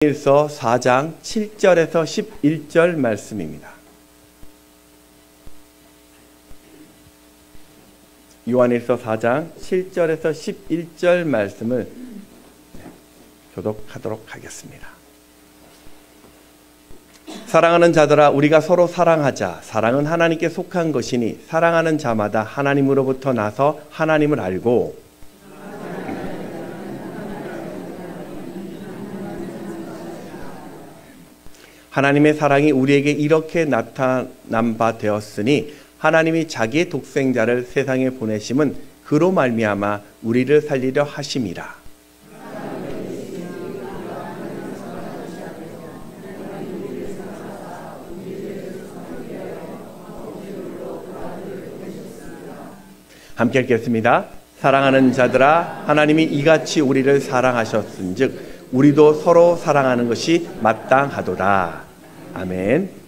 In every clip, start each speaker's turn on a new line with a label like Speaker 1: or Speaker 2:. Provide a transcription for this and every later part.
Speaker 1: 요한일서 4장 7절에서 11절 말씀입니다. 요한일서 4장 7절에서 11절 말씀을 교독하도록 하겠습니다. 사랑하는 자들아, 우리가 서로 사랑하자. 사랑은 하나님께 속한 것이니 사랑하는 자마다 하나님으로부터 나서 하나님을 알고 하나님의 사랑이 우리에게 이렇게 나타난 바 되었으니 하나님이 자기의 독생자를 세상에 보내심은 그로 말미암아 우리를 살리려 하심이라. 함께 읽겠습니다. 사랑하는 자들아, 하나님이 이같이 우리를 사랑하셨은즉 우리도 서로 사랑하는 것이 마땅하도다. 아멘.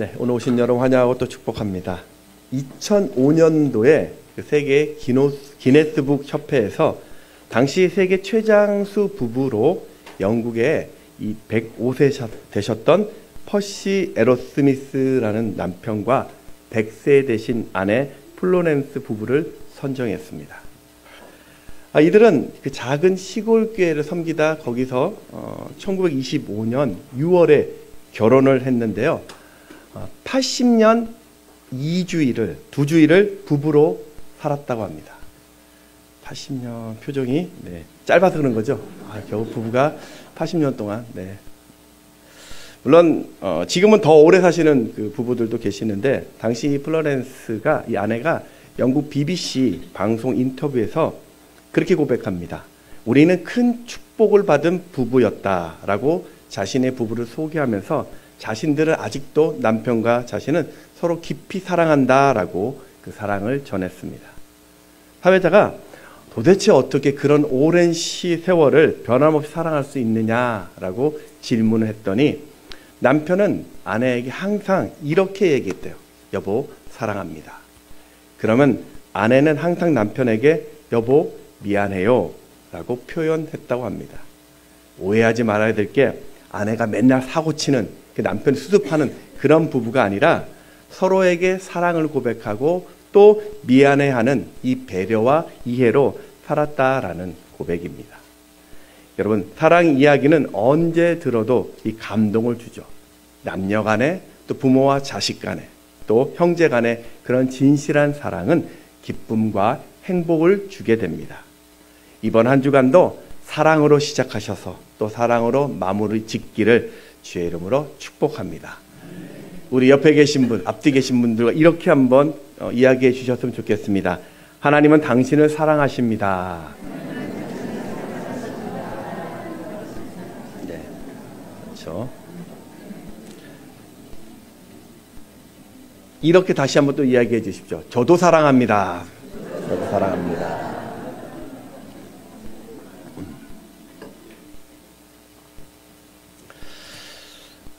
Speaker 1: 네, 오늘 오신 여러분 환영하고 또 축복합니다. 2005년도에 세계 기네스북 협회에서 당시 세계 최장수 부부로 영국의 이 105세 되셨던 퍼시 에러스미스라는 남편과 100세 되신 아내 플로렌스 부부를 선정했습니다. 이들은 그 작은 시골 교회를 섬기다 거기서 1925년 6월에 결혼을 했는데요. 80년 2주일을 부부로 살았다고 합니다. 80년 표정이 짧아서 그런 거죠. 겨우 부부가 80년 동안. 물론 지금은 더 오래 사시는 그 부부들도 계시는데 당시 플로렌스가 이 아내가 영국 BBC 방송 인터뷰에서 그렇게 고백합니다. 우리는 큰 축복을 받은 부부였다라고 자신의 부부를 소개하면서 자신들은 아직도 남편과 자신은 서로 깊이 사랑한다라고 그 사랑을 전했습니다. 사회자가 도대체 어떻게 그런 오랜 세월을 변함없이 사랑할 수 있느냐라고 질문을 했더니 남편은 아내에게 항상 이렇게 얘기했대요. 여보, 사랑합니다. 그러면 아내는 항상 남편에게 여보, 미안해요 라고 표현했다고 합니다. 오해하지 말아야 될 게 아내가 맨날 사고치는 그 남편을 수습하는 그런 부부가 아니라 서로에게 사랑을 고백하고 또 미안해하는 이 배려와 이해로 살았다라는 고백입니다. 여러분, 사랑 이야기는 언제 들어도 이 감동을 주죠. 남녀 간에 또 부모와 자식 간에 또 형제 간에 그런 진실한 사랑은 기쁨과 행복을 주게 됩니다. 이번 한 주간도 사랑으로 시작하셔서 또 사랑으로 마무리 짓기를 주의 이름으로 축복합니다. 우리 옆에 계신 분, 앞뒤 계신 분들과 이렇게 한번 이야기해 주셨으면 좋겠습니다. 하나님은 당신을 사랑하십니다. 네, 그렇죠. 이렇게 다시 한번 또 이야기해 주십시오. 저도 사랑합니다. 저도 사랑합니다.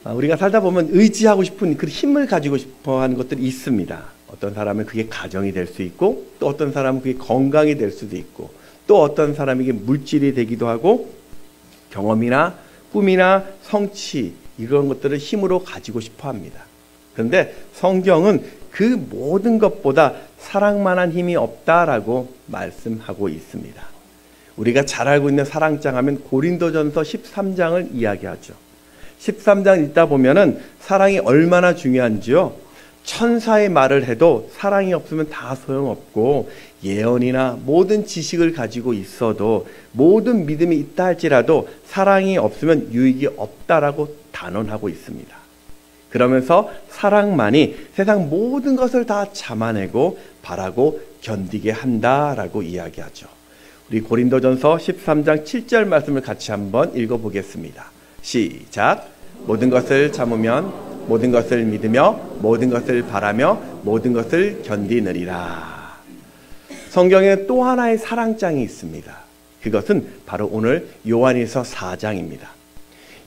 Speaker 1: 우리가 살다 보면 의지하고 싶은 그 힘을 가지고 싶어 하는 것들이 있습니다. 어떤 사람은 그게 가정이 될 수 있고 또 어떤 사람은 그게 건강이 될 수도 있고 또 어떤 사람에게 물질이 되기도 하고 경험이나 꿈이나 성취 이런 것들을 힘으로 가지고 싶어 합니다. 그런데 성경은 그 모든 것보다 사랑만한 힘이 없다라고 말씀하고 있습니다. 우리가 잘 알고 있는 사랑장 하면 고린도전서 13장을 이야기하죠. 13장 읽다 보면은 사랑이 얼마나 중요한지요. 천사의 말을 해도 사랑이 없으면 다 소용없고 예언이나 모든 지식을 가지고 있어도 모든 믿음이 있다 할지라도 사랑이 없으면 유익이 없다라고 단언하고 있습니다. 그러면서 사랑만이 세상 모든 것을 다 참아내고 바라고 견디게 한다라고 이야기하죠. 우리 고린도전서 13장 7절 말씀을 같이 한번 읽어보겠습니다. 시작. 모든 것을 참으면 모든 것을 믿으며 모든 것을 바라며 모든 것을 견디느니라. 성경에 또 하나의 사랑장이 있습니다. 그것은 바로 오늘 요한일서 4장입니다.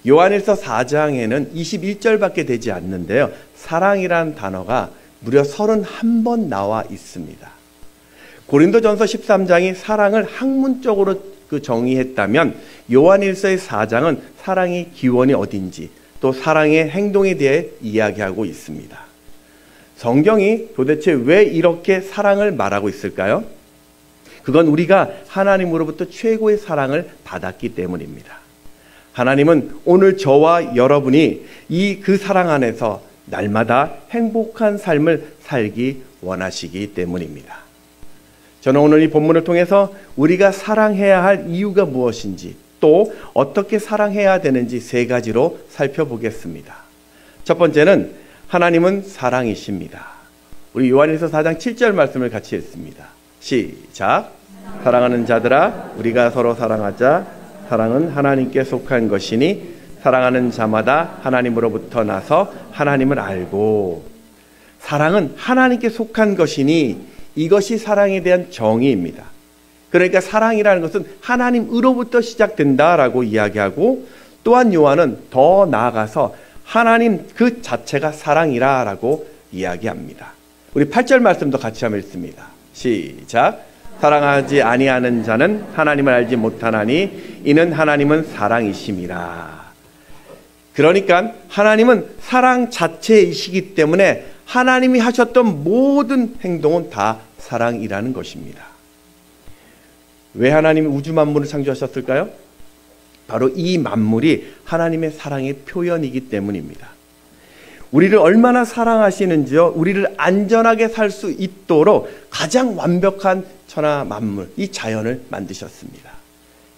Speaker 1: 요한일서 4장에는 21절밖에 되지 않는데요. 사랑이란 단어가 무려 31번 나와 있습니다. 고린도전서 13장이 사랑을 학문적으로 정의했다면 요한일서의 4장은 사랑의 기원이 어딘지 또 사랑의 행동에 대해 이야기하고 있습니다. 성경이 도대체 왜 이렇게 사랑을 말하고 있을까요? 그건 우리가 하나님으로부터 최고의 사랑을 받았기 때문입니다. 하나님은 오늘 저와 여러분이 그 사랑 안에서 날마다 행복한 삶을 살기 원하시기 때문입니다. 저는 오늘 이 본문을 통해서 우리가 사랑해야 할 이유가 무엇인지 또 어떻게 사랑해야 되는지 세 가지로 살펴보겠습니다. 첫 번째는 하나님은 사랑이십니다. 우리 요한일서 4장 7절 말씀을 같이 읽습니다. 시작. 사랑하는 자들아 우리가 서로 사랑하자. 사랑은 하나님께 속한 것이니 사랑하는 자마다 하나님으로부터 나서 하나님을 알고. 사랑은 하나님께 속한 것이니 이것이 사랑에 대한 정의입니다. 그러니까 사랑이라는 것은 하나님으로부터 시작된다라고 이야기하고 또한 요한은 더 나아가서 하나님 그 자체가 사랑이라 라고 이야기합니다. 우리 8절 말씀도 같이 한번 읽습니다. 시작. 사랑하지 아니하는 자는 하나님을 알지 못하나니 이는 하나님은 사랑이심이라. 그러니까 하나님은 사랑 자체이시기 때문에 하나님이 하셨던 모든 행동은 다 사랑이라는 것입니다. 왜 하나님이 우주 만물을 창조하셨을까요? 바로 이 만물이 하나님의 사랑의 표현이기 때문입니다. 우리를 얼마나 사랑하시는지요, 우리를 안전하게 살 수 있도록 가장 완벽한 천하 만물, 이 자연을 만드셨습니다.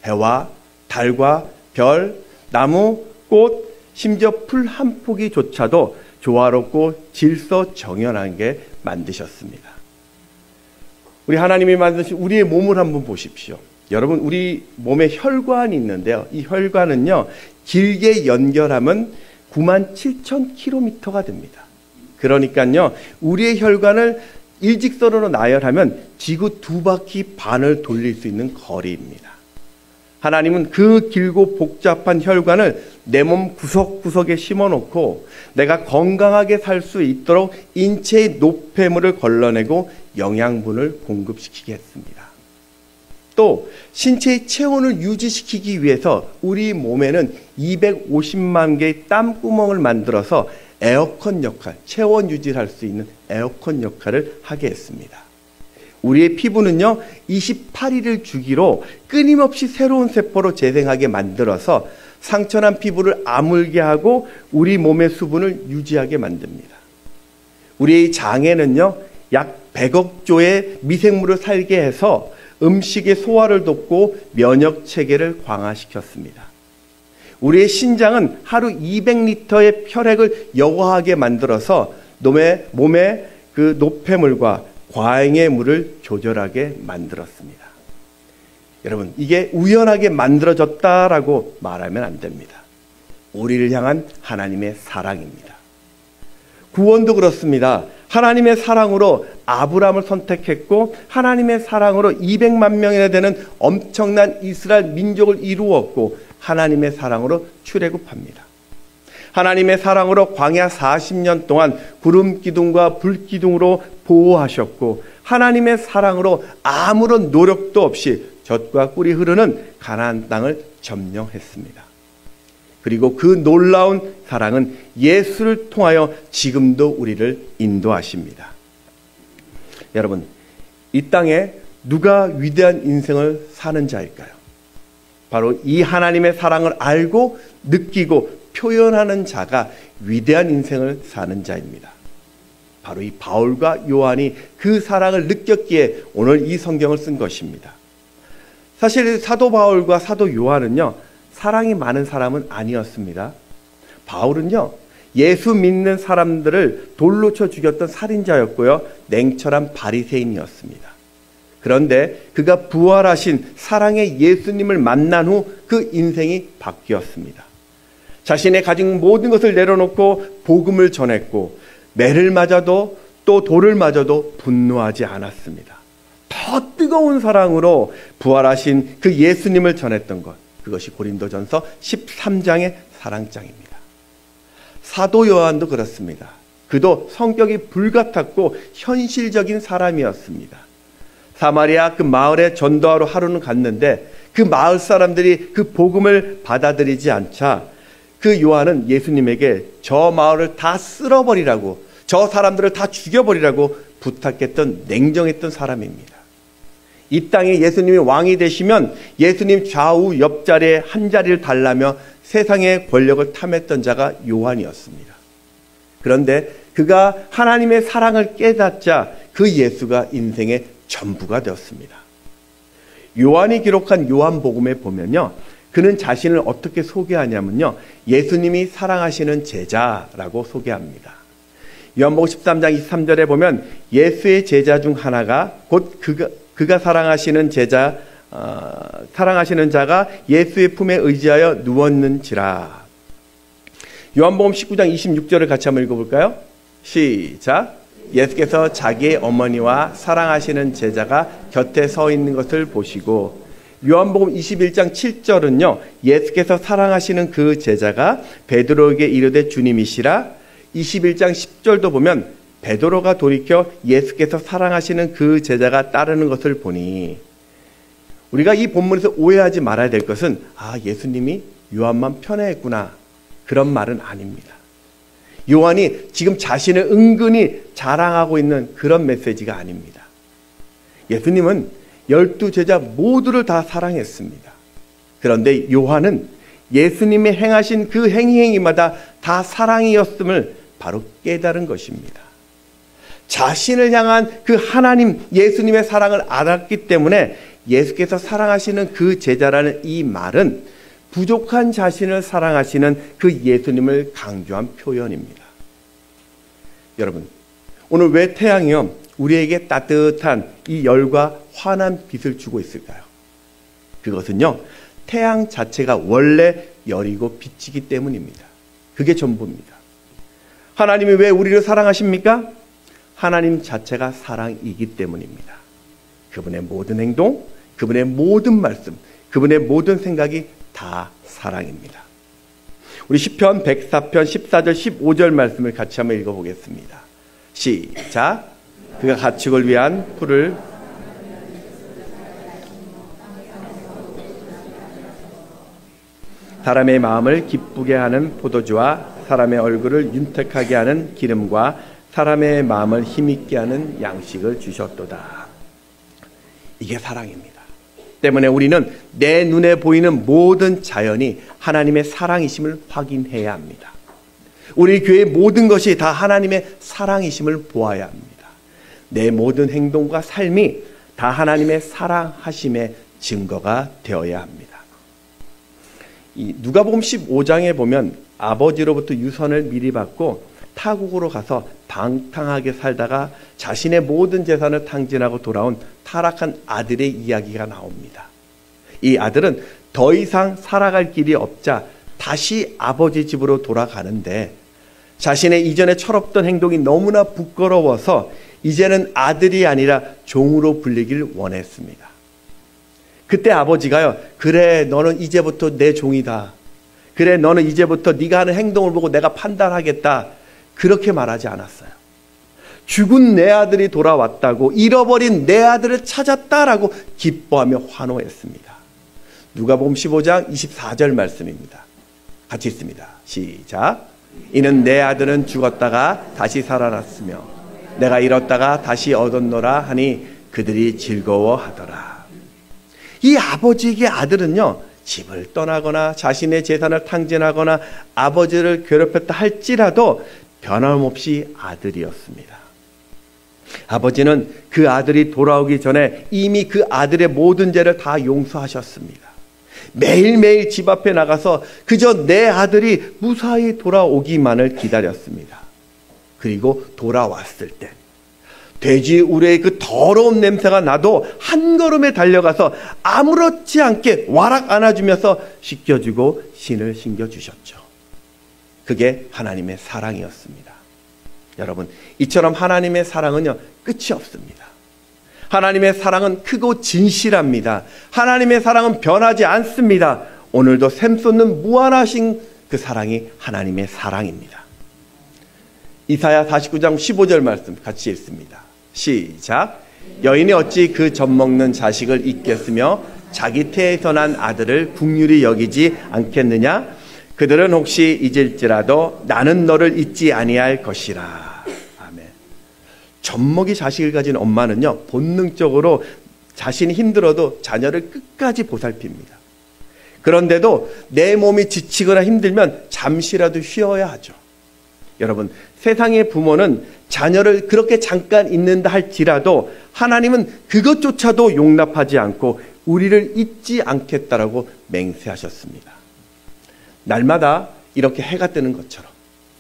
Speaker 1: 해와 달과 별, 나무, 꽃, 심지어 풀 한 포기조차도 조화롭고 질서 정연하게 만드셨습니다. 우리 하나님이 만드신 우리의 몸을 한번 보십시오. 여러분, 우리 몸에 혈관이 있는데요. 이 혈관은요, 길게 연결하면 97,000km가 됩니다. 그러니까요, 우리의 혈관을 일직선으로 나열하면 지구 2바퀴 반을 돌릴 수 있는 거리입니다. 하나님은 그 길고 복잡한 혈관을 내 몸 구석구석에 심어놓고 내가 건강하게 살 수 있도록 인체의 노폐물을 걸러내고 영양분을 공급시키게 했습니다. 또 신체의 체온을 유지시키기 위해서 우리 몸에는 250만 개의 땀구멍을 만들어서 에어컨 역할, 체온 유지를 할 수 있는 에어컨 역할을 하게 했습니다. 우리의 피부는요, 28일을 주기로 끊임없이 새로운 세포로 재생하게 만들어서 상처난 피부를 아물게 하고 우리 몸의 수분을 유지하게 만듭니다. 우리의 장에는요, 약 100억 조의 미생물을 살게 해서 음식의 소화를 돕고 면역 체계를 강화시켰습니다. 우리의 신장은 하루 200리터의 혈액을 여과하게 만들어서 몸의 그 노폐물과 과잉의 물을 조절하게 만들었습니다. 여러분, 이게 우연하게 만들어졌다라고 말하면 안 됩니다. 우리를 향한 하나님의 사랑입니다. 구원도 그렇습니다. 하나님의 사랑으로 아브라함을 선택했고 하나님의 사랑으로 200만 명이나 되는 엄청난 이스라엘 민족을 이루었고 하나님의 사랑으로 출애굽합니다. 하나님의 사랑으로 광야 40년 동안 구름 기둥과 불 기둥으로 보호하셨고 하나님의 사랑으로 아무런 노력도 없이 젖과 꿀이 흐르는 가나안 땅을 점령했습니다. 그리고 그 놀라운 사랑은 예수를 통하여 지금도 우리를 인도하십니다. 여러분, 이 땅에 누가 위대한 인생을 사는 자일까요? 바로 이 하나님의 사랑을 알고 느끼고 표현하는 자가 위대한 인생을 사는 자입니다. 바로 이 바울과 요한이 그 사랑을 느꼈기에 오늘 이 성경을 쓴 것입니다. 사실 사도 바울과 사도 요한은요, 사랑이 많은 사람은 아니었습니다. 바울은요, 예수 믿는 사람들을 돌로 쳐 죽였던 살인자였고요, 냉철한 바리새인이었습니다. 그런데 그가 부활하신 사랑의 예수님을 만난 후 그 인생이 바뀌었습니다. 자신의 가진 모든 것을 내려놓고 복음을 전했고 매를 맞아도 또 돌을 맞아도 분노하지 않았습니다. 더 뜨거운 사랑으로 부활하신 그 예수님을 전했던 것, 그것이 고린도전서 13장의 사랑장입니다. 사도 요한도 그렇습니다. 그도 성격이 불같았고 현실적인 사람이었습니다. 사마리아 그 마을에 전도하러 하루는 갔는데 그 마을 사람들이 그 복음을 받아들이지 않자 그 요한은 예수님에게 저 마을을 다 쓸어버리라고, 저 사람들을 다 죽여버리라고 부탁했던 냉정했던 사람입니다. 이 땅에 예수님이 왕이 되시면 예수님 좌우 옆자리에 한 자리를 달라며 세상의 권력을 탐했던 자가 요한이었습니다. 그런데 그가 하나님의 사랑을 깨닫자 그 예수가 인생의 전부가 되었습니다. 요한이 기록한 요한복음에 보면요, 그는 자신을 어떻게 소개하냐면요, 예수님이 사랑하시는 제자라고 소개합니다. 요한복음 13장 23절에 보면 예수의 제자 중 하나가 곧 그가 사랑하시는 자가 예수의 품에 의지하여 누웠는지라. 요한복음 19장 26절을 같이 한번 읽어볼까요? 시작. 예수께서 자기의 어머니와 사랑하시는 제자가 곁에 서 있는 것을 보시고 요한복음 21장 7절은요. 예수께서 사랑하시는 그 제자가 베드로에게 이르되 주님이시라. 21장 10절도 보면 베드로가 돌이켜 예수께서 사랑하시는 그 제자가 따르는 것을 보니, 우리가 이 본문에서 오해하지 말아야 될 것은 예수님이 요한만 편애했구나, 그런 말은 아닙니다. 요한이 지금 자신을 은근히 자랑하고 있는 그런 메시지가 아닙니다. 예수님은 12제자 모두를 다 사랑했습니다. 그런데 요한은 예수님이 행하신 그 행위마다 다 사랑이었음을 바로 깨달은 것입니다. 자신을 향한 그 하나님 예수님의 사랑을 알았기 때문에 예수께서 사랑하시는 그 제자라는 이 말은 부족한 자신을 사랑하시는 그 예수님을 강조한 표현입니다. 여러분, 오늘 왜 태양이요 우리에게 따뜻한 이 열과 환한 빛을 주고 있을까요? 그것은요, 태양 자체가 원래 열이고 빛이기 때문입니다. 그게 전부입니다. 하나님이 왜 우리를 사랑하십니까? 하나님 자체가 사랑이기 때문입니다. 그분의 모든 행동, 그분의 모든 말씀, 그분의 모든 생각이 다 사랑입니다. 우리 시편 104편 14절 15절 말씀을 같이 한번 읽어보겠습니다. 시작. 그가 가축을 위한 풀을 사람의 마음을 기쁘게 하는 포도주와 사람의 얼굴을 윤택하게 하는 기름과 사람의 마음을 힘있게 하는 양식을 주셨도다. 이게 사랑입니다. 때문에 우리는 내 눈에 보이는 모든 자연이 하나님의 사랑이심을 확인해야 합니다. 우리 교회의 모든 것이 다 하나님의 사랑이심을 보아야 합니다. 내 모든 행동과 삶이 다 하나님의 사랑하심의 증거가 되어야 합니다. 이 누가복음 15장에 보면 아버지로부터 유선을 미리 받고 타국으로 가서 방탕하게 살다가 자신의 모든 재산을 탕진하고 돌아온 타락한 아들의 이야기가 나옵니다. 이 아들은 더 이상 살아갈 길이 없자 다시 아버지 집으로 돌아가는데 자신의 이전에 철없던 행동이 너무나 부끄러워서 이제는 아들이 아니라 종으로 불리길 원했습니다. 그때 아버지가요, 그래 너는 이제부터 내 종이다. 그래 너는 이제부터 네가 하는 행동을 보고 내가 판단하겠다. 그렇게 말하지 않았어요. 죽은 내 아들이 돌아왔다고, 잃어버린 내 아들을 찾았다라고 기뻐하며 환호했습니다. 누가복음 15장 24절 말씀입니다. 같이 읽습니다. 시작. 이는 내 아들은 죽었다가 다시 살아났으며 내가 잃었다가 다시 얻었노라 하니 그들이 즐거워하더라. 이 아버지에게 아들은요, 집을 떠나거나 자신의 재산을 탕진하거나 아버지를 괴롭혔다 할지라도 변함없이 아들이었습니다. 아버지는 그 아들이 돌아오기 전에 이미 그 아들의 모든 죄를 다 용서하셨습니다. 매일매일 집 앞에 나가서 그저 내 아들이 무사히 돌아오기만을 기다렸습니다. 그리고 돌아왔을 때 돼지 우레의 그 더러운 냄새가 나도 한 걸음에 달려가서 아무렇지 않게 와락 안아주면서 씻겨주고 신을 신겨주셨죠. 그게 하나님의 사랑이었습니다. 여러분, 이처럼 하나님의 사랑은요, 끝이 없습니다. 하나님의 사랑은 크고 진실합니다. 하나님의 사랑은 변하지 않습니다. 오늘도 샘솟는 무한하신 그 사랑이 하나님의 사랑입니다. 이사야 49장 15절 말씀 같이 읽습니다. 시작. 여인이 어찌 그 젖먹는 자식을 잊겠으며 자기 태에서 난 아들을 긍휼히 여기지 않겠느냐? 그들은 혹시 잊을지라도 나는 너를 잊지 아니할 것이라. 아멘. 젖먹이 자식을 가진 엄마는요, 본능적으로 자신이 힘들어도 자녀를 끝까지 보살핍니다. 그런데도 내 몸이 지치거나 힘들면 잠시라도 쉬어야 하죠. 여러분, 세상의 부모는 자녀를 그렇게 잠깐 잊는다 할지라도 하나님은 그것조차도 용납하지 않고 우리를 잊지 않겠다라고 맹세하셨습니다. 날마다 이렇게 해가 뜨는 것처럼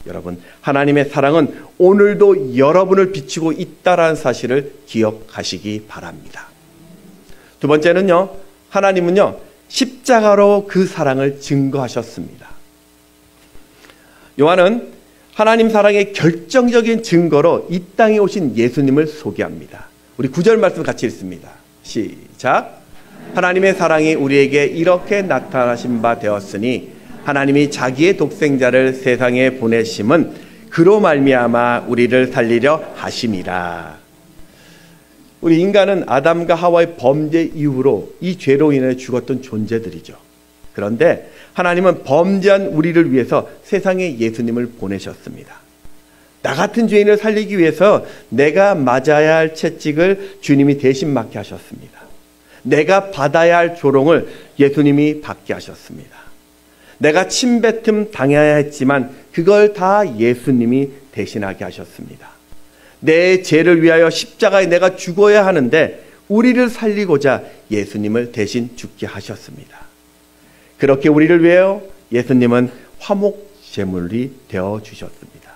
Speaker 1: 여러분, 하나님의 사랑은 오늘도 여러분을 비추고 있다라는 사실을 기억하시기 바랍니다. 두 번째는요, 하나님은요, 십자가로 그 사랑을 증거하셨습니다. 요한은 하나님 사랑의 결정적인 증거로 이 땅에 오신 예수님을 소개합니다. 우리 9절 말씀 같이 읽습니다. 시작. 하나님의 사랑이 우리에게 이렇게 나타나신 바 되었으니 하나님이 자기의 독생자를 세상에 보내심은 그로 말미암아 우리를 살리려 하심이라. 우리 인간은 아담과 하와의 범죄 이후로 이 죄로 인해 죽었던 존재들이죠. 그런데 하나님은 범죄한 우리를 위해서 세상에 예수님을 보내셨습니다. 나 같은 죄인을 살리기 위해서 내가 맞아야 할 채찍을 주님이 대신 맞게 하셨습니다. 내가 받아야 할 조롱을 예수님이 받게 하셨습니다. 내가 침뱉음 당해야 했지만 그걸 다 예수님이 대신하게 하셨습니다. 내 죄를 위하여 십자가에 내가 죽어야 하는데 우리를 살리고자 예수님을 대신 죽게 하셨습니다. 그렇게 우리를 위하여 예수님은 화목 제물이 되어 주셨습니다.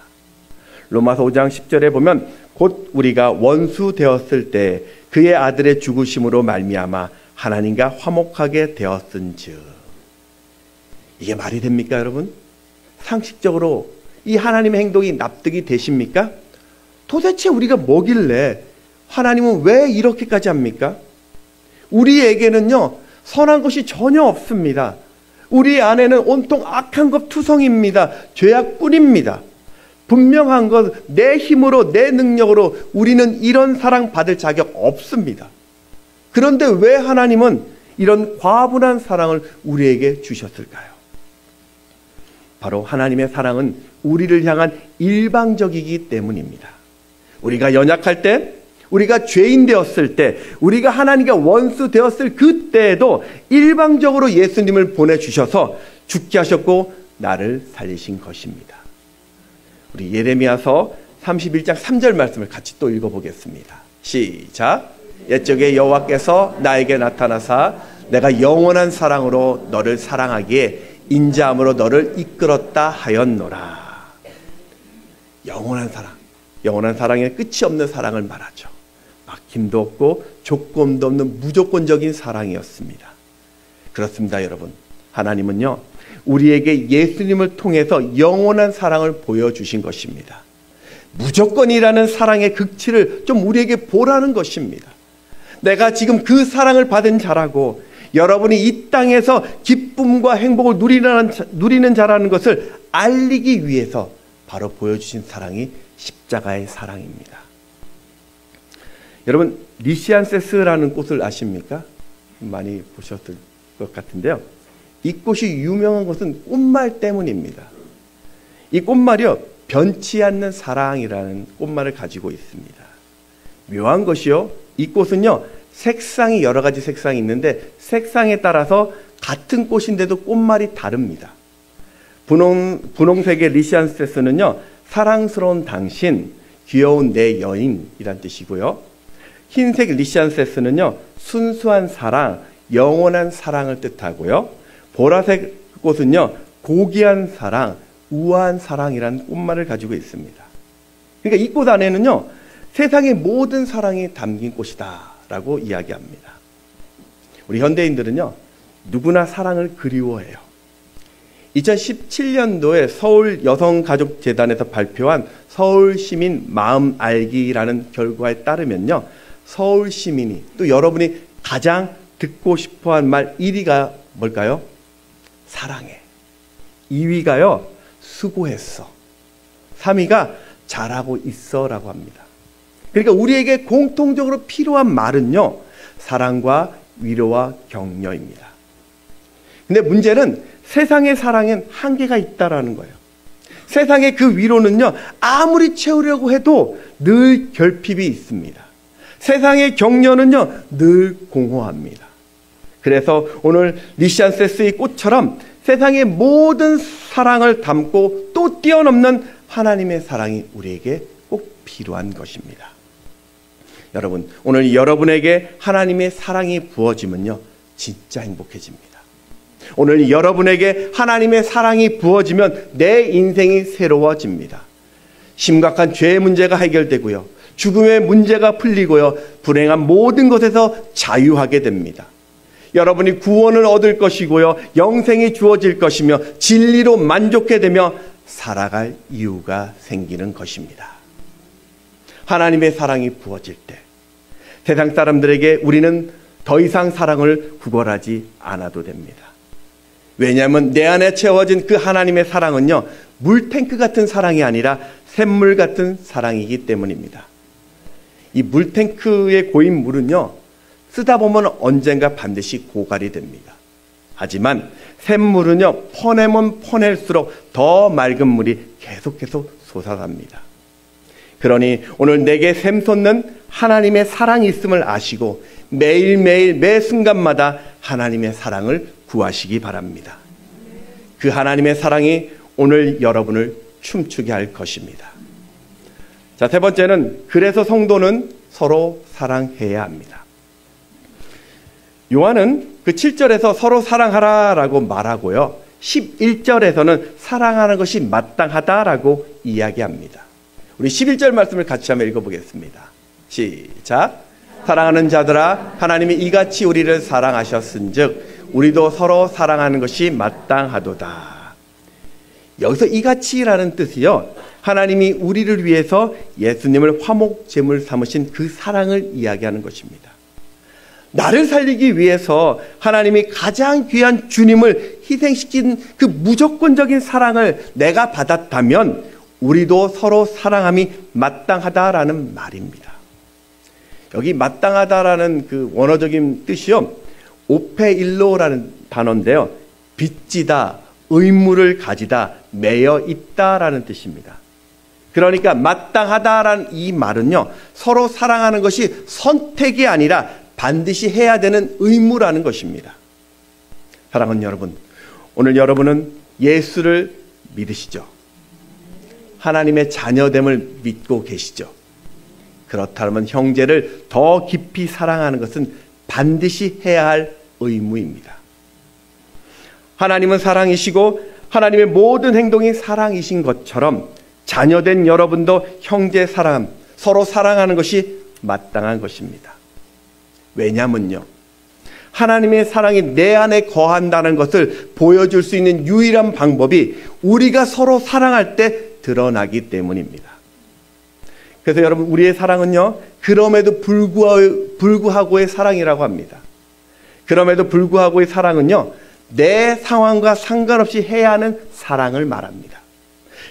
Speaker 1: 로마서 5장 10절에 보면 곧 우리가 원수 되었을 때 그의 아들의 죽으심으로 말미암아 하나님과 화목하게 되었은즉. 이게 말이 됩니까, 여러분? 상식적으로 이 하나님의 행동이 납득이 되십니까? 도대체 우리가 뭐길래 하나님은 왜 이렇게까지 합니까? 우리에게는요, 선한 것이 전혀 없습니다. 우리 안에는 온통 악한 것 투성입니다. 죄악뿐입니다. 분명한 것, 내 힘으로, 내 능력으로 우리는 이런 사랑 받을 자격 없습니다. 그런데 왜 하나님은 이런 과분한 사랑을 우리에게 주셨을까요? 바로 하나님의 사랑은 우리를 향한 일방적이기 때문입니다. 우리가 연약할 때, 우리가 죄인 되었을 때, 우리가 하나님과 원수 되었을 그때에도 일방적으로 예수님을 보내주셔서 죽게 하셨고 나를 살리신 것입니다. 우리 예레미야서 31장 3절 말씀을 같이 또 읽어보겠습니다. 시작. 옛적에 여호와께서 나에게 나타나사 내가 영원한 사랑으로 너를 사랑하기에 인자함으로 너를 이끌었다 하였노라. 영원한 사랑. 영원한 사랑에 끝이 없는 사랑을 말하죠. 막힘도 없고 조건도 없는 무조건적인 사랑이었습니다. 그렇습니다, 여러분. 하나님은요, 우리에게 예수님을 통해서 영원한 사랑을 보여주신 것입니다. 무조건이라는 사랑의 극치를 좀 우리에게 보라는 것입니다. 내가 지금 그 사랑을 받은 자라고, 여러분이 이 땅에서 기쁨과 행복을 누리는 자라는 것을 알리기 위해서 바로 보여주신 사랑이 십자가의 사랑입니다. 여러분, 리시안세스라는 꽃을 아십니까? 많이 보셨을 것 같은데요. 이 꽃이 유명한 것은 꽃말 때문입니다. 이 꽃말이요, 변치 않는 사랑이라는 꽃말을 가지고 있습니다. 묘한 것이요, 이 꽃은요, 색상이 여러 가지 색상이 있는데 색상에 따라서 같은 꽃인데도 꽃말이 다릅니다. 분홍색의 리시안세스는요, 사랑스러운 당신, 귀여운 내 여인이란 뜻이고요. 흰색 리시안세스는요, 순수한 사랑, 영원한 사랑을 뜻하고요. 보라색 꽃은요, 고귀한 사랑, 우아한 사랑이라는 꽃말을 가지고 있습니다. 그러니까 이 꽃 안에는요, 세상의 모든 사랑이 담긴 꽃이다 라고 이야기합니다. 우리 현대인들은요, 누구나 사랑을 그리워해요. 2017년도에 서울 여성가족재단에서 발표한 서울시민 마음 알기라는 결과에 따르면요, 서울 시민이, 또 여러분이 가장 듣고 싶어한 말 1위가 뭘까요? 사랑해. 2위가요, 수고했어. 3위가 잘하고 있어 라고 합니다. 그러니까 우리에게 공통적으로 필요한 말은요, 사랑과 위로와 격려입니다. 근데 문제는 세상의 사랑엔 한계가 있다라는 거예요. 세상의 그 위로는요, 아무리 채우려고 해도 늘 결핍이 있습니다. 세상의 격려는요, 늘 공허합니다. 그래서 오늘 리시안세스의 꽃처럼 세상의 모든 사랑을 담고 또 뛰어넘는 하나님의 사랑이 우리에게 꼭 필요한 것입니다. 여러분, 오늘 여러분에게 하나님의 사랑이 부어지면요, 진짜 행복해집니다. 오늘 여러분에게 하나님의 사랑이 부어지면 내 인생이 새로워집니다. 심각한 죄의 문제가 해결되고요, 죽음의 문제가 풀리고요, 불행한 모든 것에서 자유하게 됩니다. 여러분이 구원을 얻을 것이고요, 영생이 주어질 것이며 진리로 만족해 되며 살아갈 이유가 생기는 것입니다. 하나님의 사랑이 부어질 때 세상 사람들에게 우리는 더 이상 사랑을 구걸하지 않아도 됩니다. 왜냐하면 내 안에 채워진 그 하나님의 사랑은요, 물탱크 같은 사랑이 아니라 샘물 같은 사랑이기 때문입니다. 이 물탱크에 고인 물은요, 쓰다 보면 언젠가 반드시 고갈이 됩니다. 하지만 샘물은요, 퍼내면 퍼낼수록 더 맑은 물이 계속해서 솟아납니다. 그러니 오늘 내게 샘솟는 하나님의 사랑이 있음을 아시고 매일매일 매 순간마다 하나님의 사랑을 구하시기 바랍니다. 그 하나님의 사랑이 오늘 여러분을 춤추게 할 것입니다. 자, 세 번째는 그래서 성도는 서로 사랑해야 합니다. 요한은 그 7절에서 서로 사랑하라라고 말하고요, 11절에서는 사랑하는 것이 마땅하다라고 이야기합니다. 우리 11절 말씀을 같이 한번 읽어보겠습니다. 시작. 사랑하는 자들아, 하나님이 이같이 우리를 사랑하셨은즉 우리도 서로 사랑하는 것이 마땅하도다. 여기서 이같이라는 뜻이요, 하나님이 우리를 위해서 예수님을 화목 제물 삼으신 그 사랑을 이야기하는 것입니다. 나를 살리기 위해서 하나님이 가장 귀한 주님을 희생시킨 그 무조건적인 사랑을 내가 받았다면 우리도 서로 사랑함이 마땅하다라는 말입니다. 여기 마땅하다라는 그 원어적인 뜻이요, 오페일로라는 단어인데요, 빚지다, 의무를 가지다, 매여 있다라는 뜻입니다. 그러니까 마땅하다라는 이 말은요, 서로 사랑하는 것이 선택이 아니라 반드시 해야 되는 의무라는 것입니다. 사랑하는 여러분, 오늘 여러분은 예수를 믿으시죠? 하나님의 자녀됨을 믿고 계시죠? 그렇다면 형제를 더 깊이 사랑하는 것은 반드시 해야 할 의무입니다. 하나님은 사랑이시고 하나님의 모든 행동이 사랑이신 것처럼 자녀된 여러분도 형제 사랑, 서로 사랑하는 것이 마땅한 것입니다. 왜냐면요, 하나님의 사랑이 내 안에 거한다는 것을 보여줄 수 있는 유일한 방법이 우리가 서로 사랑할 때 드러나기 때문입니다. 그래서 여러분, 우리의 사랑은요, 그럼에도 불구하고의 사랑이라고 합니다. 그럼에도 불구하고의 사랑은요, 내 상황과 상관없이 해야 하는 사랑을 말합니다.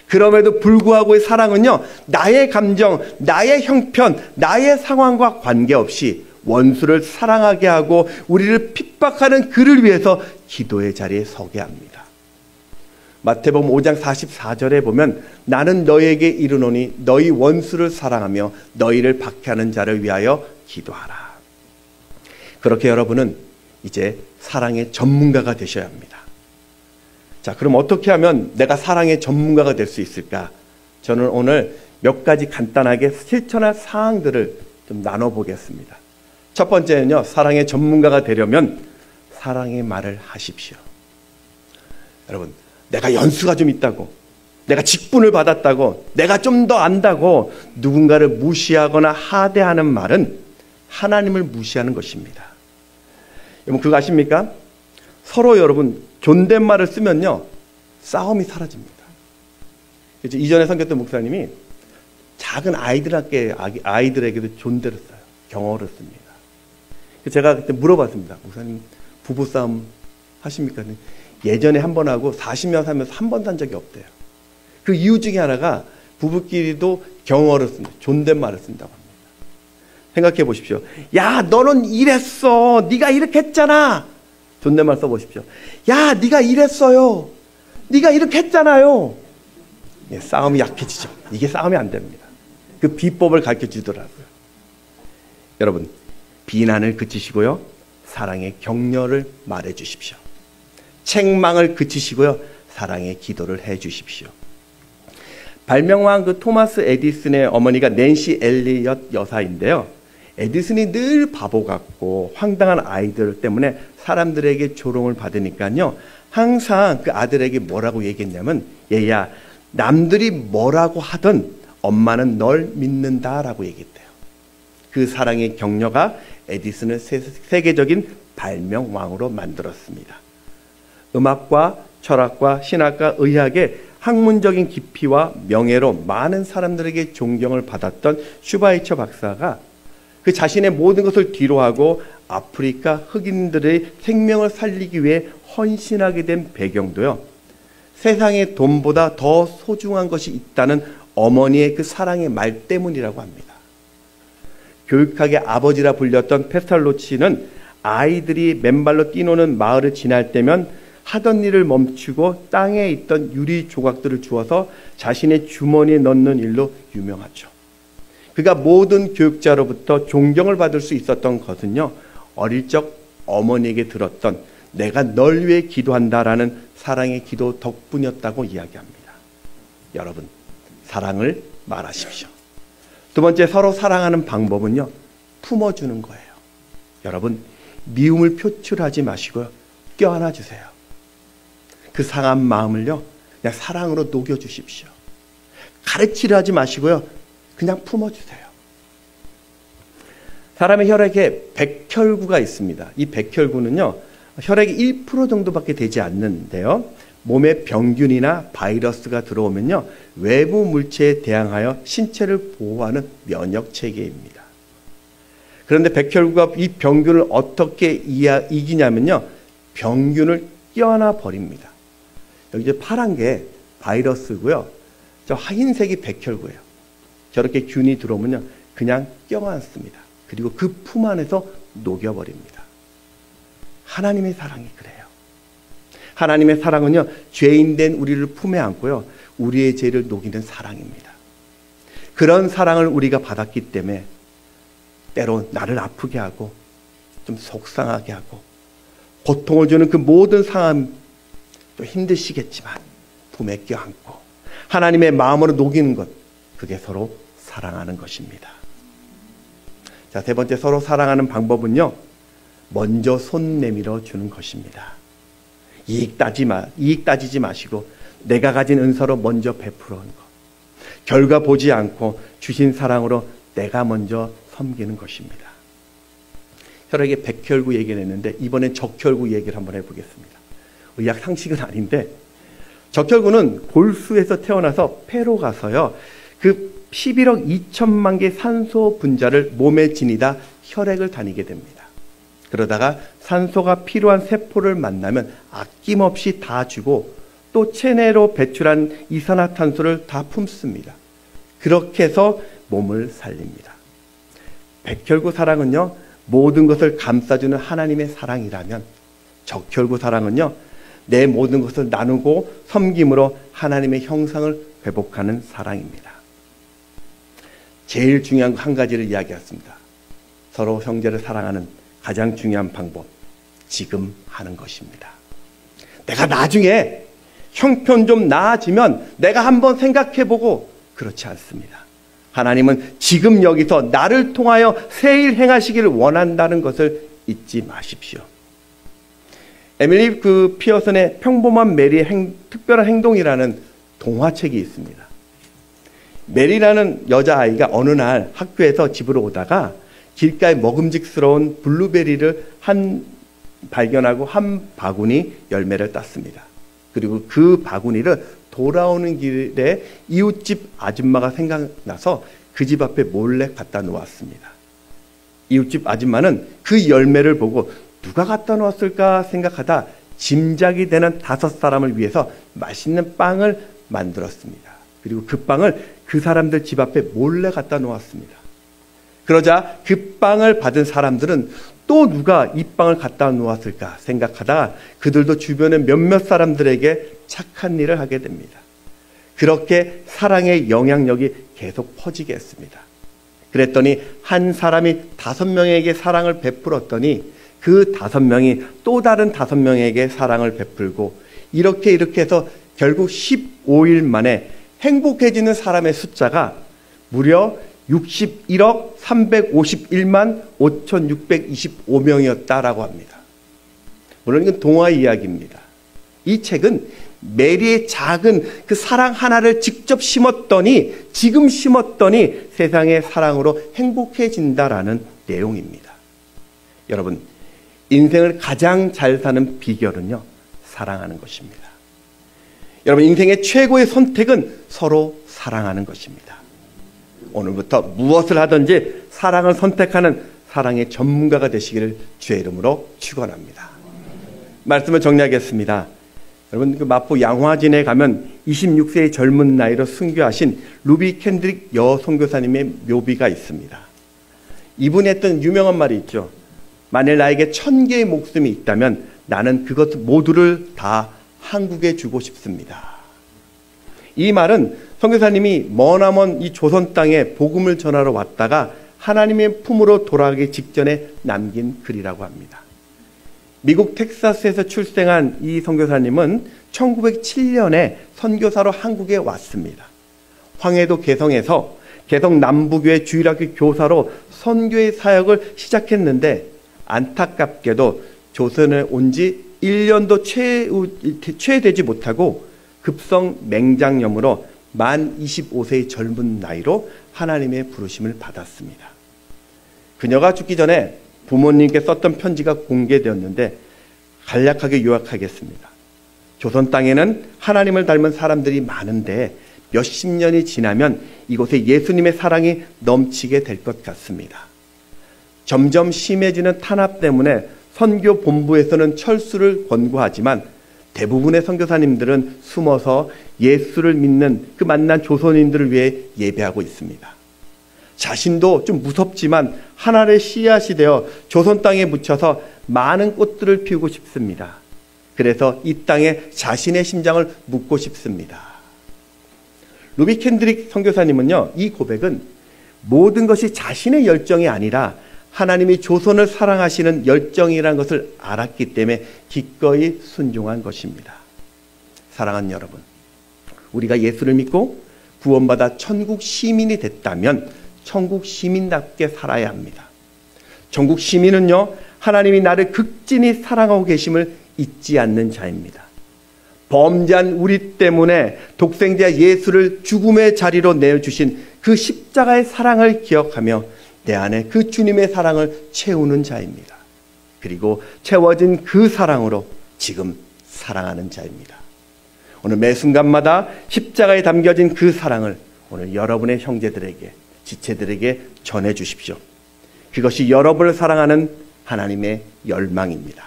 Speaker 1: 그럼에도 불구하고의 사랑은요, 나의 감정, 나의 형편, 나의 상황과 관계없이 원수를 사랑하게 하고 우리를 핍박하는 그를 위해서 기도의 자리에 서게 합니다. 마태복음 5장 44절에 보면 나는 너희에게 이르노니 너희 원수를 사랑하며 너희를 박해하는 자를 위하여 기도하라. 그렇게 여러분은 이제 사랑의 전문가가 되셔야 합니다. 자, 그럼 어떻게 하면 내가 사랑의 전문가가 될 수 있을까? 저는 오늘 몇 가지 간단하게 실천할 사항들을 좀 나눠보겠습니다. 첫 번째는요, 사랑의 전문가가 되려면 사랑의 말을 하십시오. 여러분, 내가 연수가 좀 있다고, 내가 직분을 받았다고, 내가 좀 더 안다고 누군가를 무시하거나 하대하는 말은 하나님을 무시하는 것입니다. 여러분, 그거 아십니까? 서로 여러분 존댓말을 쓰면요, 싸움이 사라집니다. 이전에 섬겼던 목사님이 작은 아이들에게도 존대를 써요. 경어를 씁니다. 제가 그때 물어봤습니다. 목사님, 부부싸움 하십니까? 예전에 한 번 하고 40년 살면서 한 번도 한 적이 없대요. 그 이유 중에 하나가 부부끼리도 경어를 쓴다, 존댓말을 쓴다고 합니다. 생각해 보십시오. 야, 너는 이랬어. 네가 이렇게 했잖아. 존댓말 써보십시오. 야, 네가 이랬어요. 네가 이렇게 했잖아요. 예, 싸움이 약해지죠. 이게 싸움이 안 됩니다. 그 비법을 가르쳐 주더라고요. 여러분, 비난을 그치시고요, 사랑의 격려를 말해 주십시오. 책망을 그치시고요, 사랑의 기도를 해 주십시오. 발명왕 그 토마스 에디슨의 어머니가 낸시 엘리엇 여사인데요, 에디슨이 늘 바보 같고 황당한 아이들 때문에 사람들에게 조롱을 받으니까요, 항상 그 아들에게 뭐라고 얘기했냐면, 얘야, 남들이 뭐라고 하든 엄마는 널 믿는다라고 얘기했대요. 그 사랑의 격려가 에디슨을 세계적인 발명왕으로 만들었습니다. 음악과 철학과 신학과 의학의 학문적인 깊이와 명예로 많은 사람들에게 존경을 받았던 슈바이처 박사가 그 자신의 모든 것을 뒤로하고 아프리카 흑인들의 생명을 살리기 위해 헌신하게 된 배경도요, 세상의 돈보다 더 소중한 것이 있다는 어머니의 그 사랑의 말 때문이라고 합니다. 교육학의 아버지라 불렸던 페스탈로치는 아이들이 맨발로 뛰노는 마을을 지날 때면 하던 일을 멈추고 땅에 있던 유리 조각들을 주워서 자신의 주머니에 넣는 일로 유명하죠. 그가 모든 교육자로부터 존경을 받을 수 있었던 것은요, 어릴 적 어머니에게 들었던 내가 널 위해 기도한다라는 사랑의 기도 덕분이었다고 이야기합니다. 여러분, 사랑을 말하십시오. 두 번째, 서로 사랑하는 방법은요, 품어주는 거예요. 여러분, 미움을 표출하지 마시고요, 껴안아 주세요. 그 상한 마음을요, 그냥 사랑으로 녹여주십시오. 가르치려 하지 마시고요, 그냥 품어주세요. 사람의 혈액에 백혈구가 있습니다. 이 백혈구는요, 혈액의 1% 정도밖에 되지 않는데요, 몸에 병균이나 바이러스가 들어오면요, 외부 물체에 대항하여 신체를 보호하는 면역 체계입니다. 그런데 백혈구가 이 병균을 어떻게 이기냐면요, 병균을 껴안아 버립니다. 여기 이제 파란 게 바이러스고요, 저 흰색이 백혈구예요. 저렇게 균이 들어오면요, 그냥 껴안습니다. 그리고 그 품 안에서 녹여버립니다. 하나님의 사랑이 그래요. 하나님의 사랑은요, 죄인된 우리를 품에 안고요, 우리의 죄를 녹이는 사랑입니다. 그런 사랑을 우리가 받았기 때문에 때로 나를 아프게 하고 좀 속상하게 하고 고통을 주는 그 모든 상황, 좀 힘드시겠지만 품에 껴안고 하나님의 마음으로 녹이는 것, 그게 서로 사랑하는 것입니다. 자, 세 번째, 서로 사랑하는 방법은요, 먼저 손 내밀어 주는 것입니다. 이익 따지지 마시고 내가 가진 은사로 먼저 베풀어온 것, 결과 보지 않고 주신 사랑으로 내가 먼저 섬기는 것입니다. 혈액의 백혈구 얘기를 했는데 이번엔 적혈구 얘기를 한번 해보겠습니다. 의학 상식은 아닌데, 적혈구는 골수에서 태어나서 폐로 가서요, 그 11억 2천만 개 산소 분자를 몸에 지니다 혈액을 다니게 됩니다. 그러다가 산소가 필요한 세포를 만나면 아낌없이 다 주고 또 체내로 배출한 이산화탄소를 다 품습니다. 그렇게 해서 몸을 살립니다. 백혈구 사랑은요, 모든 것을 감싸주는 하나님의 사랑이라면, 적혈구 사랑은요, 내 모든 것을 나누고 섬김으로 하나님의 형상을 회복하는 사랑입니다. 제일 중요한 한 가지를 이야기했습니다. 서로 형제를 사랑하는 가장 중요한 방법, 지금 하는 것입니다. 내가 나중에 형편 좀 나아지면 내가 한번 생각해보고, 그렇지 않습니다. 하나님은 지금 여기서 나를 통하여 새 일 행하시기를 원한다는 것을 잊지 마십시오. 에밀리 피어슨의 평범한 메리의 특별한 행동이라는 동화책이 있습니다. 메리라는 여자아이가 어느 날 학교에서 집으로 오다가 길가에 먹음직스러운 블루베리를 발견하고 한 바구니 열매를 땄습니다. 그리고 그 바구니를 돌아오는 길에 이웃집 아줌마가 생각나서 그 집 앞에 몰래 갖다 놓았습니다. 이웃집 아줌마는 그 열매를 보고 누가 갖다 놓았을까 생각하다 짐작이 되는 5사람을 위해서 맛있는 빵을 만들었습니다. 그리고 그 빵을 그 사람들 집 앞에 몰래 갖다 놓았습니다. 그러자 그 빵을 받은 사람들은 또 누가 이 빵을 갖다 놓았을까 생각하다가 그들도 주변의 몇몇 사람들에게 착한 일을 하게 됩니다. 그렇게 사랑의 영향력이 계속 퍼지게 했습니다. 그랬더니 한 사람이 5명에게 사랑을 베풀었더니 그 5명이 또 다른 5명에게 사랑을 베풀고 이렇게 해서 결국 15일 만에 행복해지는 사람의 숫자가 무려 61억 351만 5,625명이었다라고 합니다. 물론 이건 동화 이야기입니다. 이 책은 메리의 작은 그 사랑 하나를 직접 지금 심었더니 세상의 사랑으로 행복해진다라는 내용입니다. 여러분, 인생을 가장 잘 사는 비결은요, 사랑하는 것입니다. 여러분, 인생의 최고의 선택은 서로 사랑하는 것입니다. 오늘부터 무엇을 하든지 사랑을 선택하는 사랑의 전문가가 되시기를 주의 이름으로 축원합니다. 말씀을 정리하겠습니다. 여러분, 그 마포 양화진에 가면 26세의 젊은 나이로 순교하신 루비 캔드릭 여선교사님의 묘비가 있습니다. 이분이 했던 유명한 말이 있죠. 만일 나에게 1000개의 목숨이 있다면 나는 그것 모두를 다 한국에 주고 싶습니다. 이 말은 선교사님이 머나먼 이 조선 땅에 복음을 전하러 왔다가 하나님의 품으로 돌아가기 직전에 남긴 글이라고 합니다. 미국 텍사스에서 출생한 이 선교사님은 1907년에 선교사로 한국에 왔습니다. 황해도 개성에서 개성 남부교회 주일학교 교사로 선교의 사역을 시작했는데 안타깝게도 조선에 온 지 1년도 채 되지 못하고 급성 맹장염으로 만 25세의 젊은 나이로 하나님의 부르심을 받았습니다. 그녀가 죽기 전에 부모님께 썼던 편지가 공개되었는데 간략하게 요약하겠습니다. 조선 땅에는 하나님을 닮은 사람들이 많은데 몇십 년이 지나면 이곳에 예수님의 사랑이 넘치게 될 것 같습니다. 점점 심해지는 탄압 때문에 선교 본부에서는 철수를 권고하지만 대부분의 선교사님들은 숨어서 예수를 믿는 그 만난 조선인들을 위해 예배하고 있습니다. 자신도 좀 무섭지만 하나의 씨앗이 되어 조선 땅에 묻혀서 많은 꽃들을 피우고 싶습니다. 그래서 이 땅에 자신의 심장을 묻고 싶습니다. 루비 캔드릭 선교사님은요, 이 고백은 모든 것이 자신의 열정이 아니라 하나님이 조선을 사랑하시는 열정이라는 것을 알았기 때문에 기꺼이 순종한 것입니다. 사랑하는 여러분, 우리가 예수를 믿고 구원받아 천국 시민이 됐다면 천국 시민답게 살아야 합니다. 천국 시민은요, 하나님이 나를 극진히 사랑하고 계심을 잊지 않는 자입니다. 범죄한 우리 때문에 독생자 예수를 죽음의 자리로 내어주신 그 십자가의 사랑을 기억하며 내 안에 그 주님의 사랑을 채우는 자입니다. 그리고 채워진 그 사랑으로 지금 사랑하는 자입니다. 오늘 매 순간마다 십자가에 담겨진 그 사랑을 오늘 여러분의 형제들에게, 지체들에게 전해 주십시오. 그것이 여러분을 사랑하는 하나님의 열망입니다.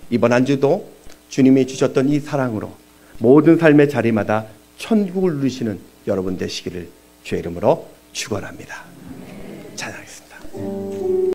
Speaker 1: 이번 한 주도 주님이 주셨던 이 사랑으로 모든 삶의 자리마다 천국을 누리시는 여러분 되시기를 주의 이름으로 축원합니다.